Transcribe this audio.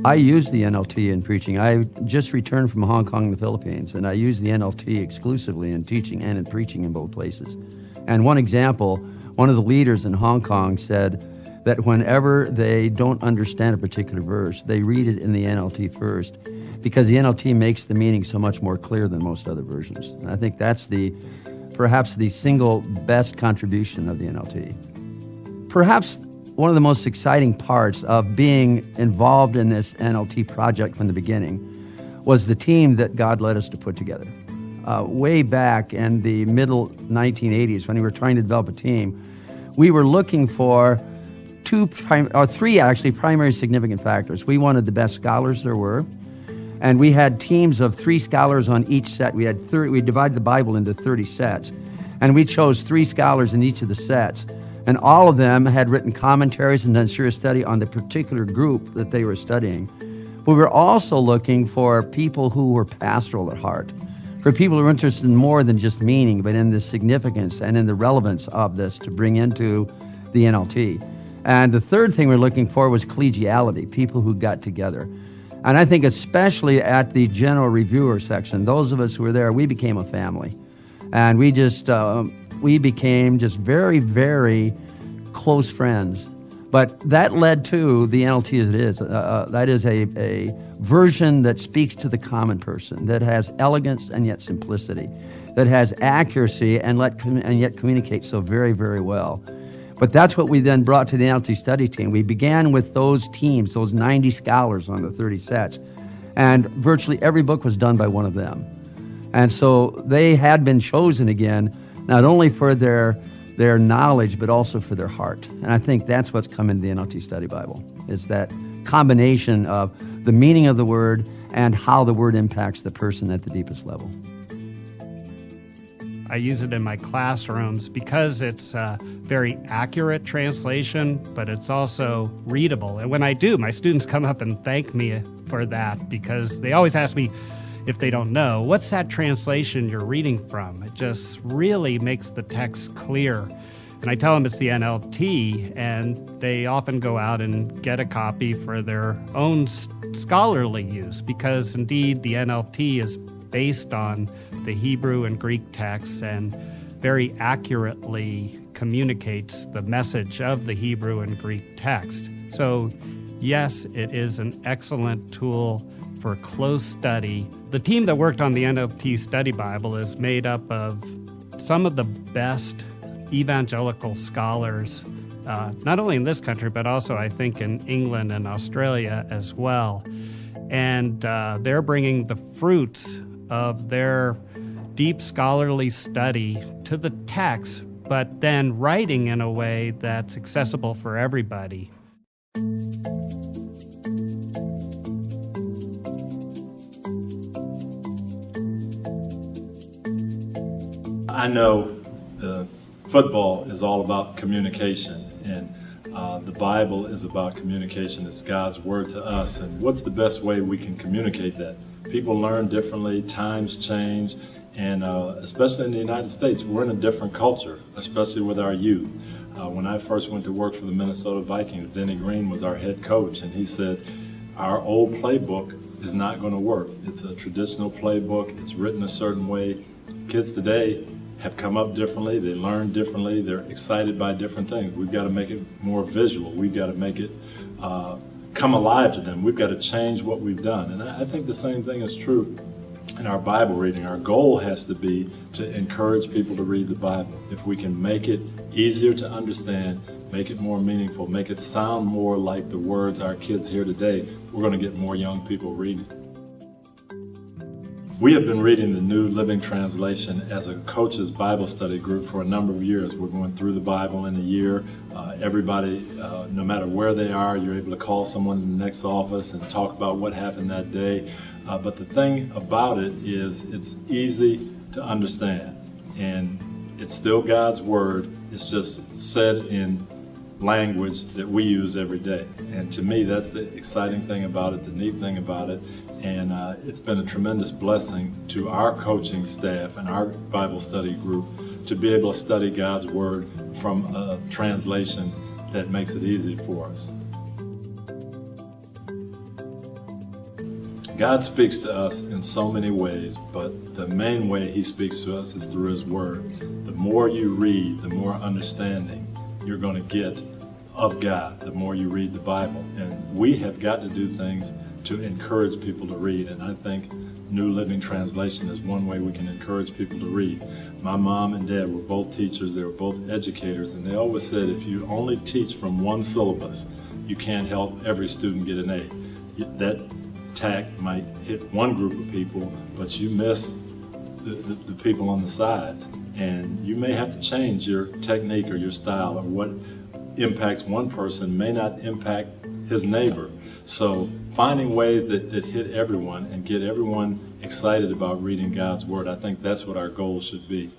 I use the NLT in preaching. I just returned from Hong Kong and the Philippines, and I use the NLT exclusively in teaching and in preaching in both places. And one example, one of the leaders in Hong Kong said that whenever they don't understand a particular verse, they read it in the NLT first, because the NLT makes the meaning so much more clear than most other versions. And I think that's perhaps the single best contribution of the NLT. Perhaps one of the most exciting parts of being involved in this NLT project from the beginning was the team that God led us to put together. Way back in the middle 1980s, when we were trying to develop a team, we were looking for three primary significant factors. We wanted the best scholars there were, and we had teams of 3 scholars on each set. We divided the Bible into 30 sets, and we chose 3 scholars in each of the sets. And all of them had written commentaries and done serious study on the particular group that they were studying. But we were also looking for people who were pastoral at heart, for people who were interested in more than just meaning, but in the significance and in the relevance of this to bring into the NLT. And the third thing we were looking for was collegiality, people who got together. And I think especially at the general reviewer section, those of us who were there, we became a family. And we became just very, very close friends. But that led to the NLT as it is. That is a version that speaks to the common person, that has elegance and yet simplicity, that has accuracy and yet communicates so very, very well. But that's what we then brought to the NLT study team. We began with those teams, those 90 scholars on the 30 sets, and virtually every book was done by one of them. And so they had been chosen again, not only for their knowledge, but also for their heart. And I think that's what's come into the NLT Study Bible, is that combination of the meaning of the word and how the word impacts the person at the deepest level. I use it in my classrooms because it's a very accurate translation, but it's also readable. And when I do, my students come up and thank me for that, because they always ask me, if they don't know, what's that translation you're reading from? It just really makes the text clear. And I tell them it's the NLT, and they often go out and get a copy for their own scholarly use, because indeed the NLT is based on the Hebrew and Greek texts and very accurately communicates the message of the Hebrew and Greek text. So yes, it is an excellent tool for close study. The team that worked on the NLT Study Bible is made up of some of the best evangelical scholars, not only in this country, but also I think in England and Australia as well. And they're bringing the fruits of their deep scholarly study to the text, but then writing in a way that's accessible for everybody. I know football is all about communication, and the Bible is about communication. It's God's word to us, and what's the best way we can communicate that? People learn differently, times change, and especially in the United States, we're in a different culture, especially with our youth. When I first went to work for the Minnesota Vikings, Denny Green was our head coach, and he said, our old playbook is not going to work. It's a traditional playbook, it's written a certain way. Kids today have come up differently, they learn differently, they're excited by different things. We've got to make it more visual, we've got to make it come alive to them, we've got to change what we've done. And I think the same thing is true in our Bible reading. Our goal has to be to encourage people to read the Bible. If we can make it easier to understand, make it more meaningful, make it sound more like the words our kids hear today, we're going to get more young people reading. We have been reading the New Living Translation as a coach's Bible study group for a number of years. We're going through the Bible in a year. Everybody, no matter where they are, you're able to call someone in the next office and talk about what happened that day. But the thing about it is it's easy to understand, and it's still God's Word. It's just said in language that we use every day. And to me, that's the exciting thing about it, the neat thing about it. And it's been a tremendous blessing to our coaching staff and our Bible study group to be able to study God's Word from a translation that makes it easy for us. God speaks to us in so many ways, but the main way he speaks to us is through his word. The more you read, the more understanding you're going to get of God, the more you read the Bible. And we have got to do things to encourage people to read, and I think New Living Translation is one way we can encourage people to read. My mom and dad were both teachers, they were both educators, and they always said if you only teach from one syllabus, you can't help every student get an A. That tack might hit one group of people, but you miss the people on the sides. And you may have to change your technique or your style, or what impacts one person may not impact his neighbor. So finding ways that hit everyone and get everyone excited about reading God's Word, I think that's what our goal should be.